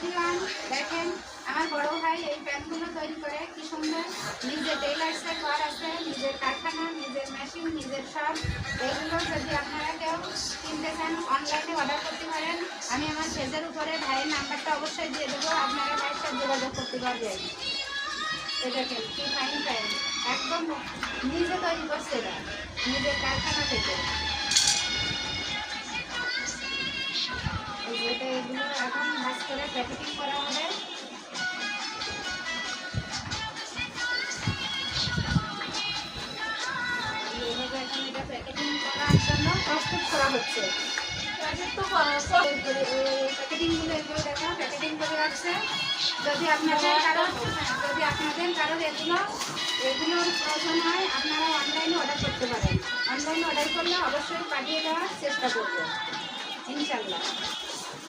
Everyone, দেখেন আমার বড় ভাই এই প্যান্টগুলো তৈরি করে কি সুন্দর। নিজের টেইলার্সের ঘর আছে, নিজের কারখানা, নিজের মেশিন, নিজের সব। এগুলো যদি আপনারা কেউ কিনতে চান অনলাইনে অর্ডার করতে পারেন। আমি আমার পেজের উপরে ভাইয়ের নাম্বারটা অবশ্যই দিয়ে দেবো, আপনারা ভাইয়ের সাথে যোগাযোগ করতে পারবেন। এই দেখেন কি ফাইন প্যান্ট, একদম নিজে তৈরি করছে, এরা নিজের কারখানা থেকে। এগুলো এখন ভাজ করে প্যাকেটিং করা হবে। এইভাবে এখন এটা প্যাকেটিং করার জন্য প্রস্তুত করা হচ্ছে। প্যাকেটিংগুলো এগুলো দেখো প্যাকেটিং করে রাখছে। যদি আপনাদের কারোর এগুলোর প্রয়োজন হয়, আপনারা অনলাইনে অর্ডার করতে পারেন। অনলাইনে অর্ডার করলে অবশ্যই পাঠিয়ে দেওয়ার চেষ্টা করবো ইনশাল্লাহ।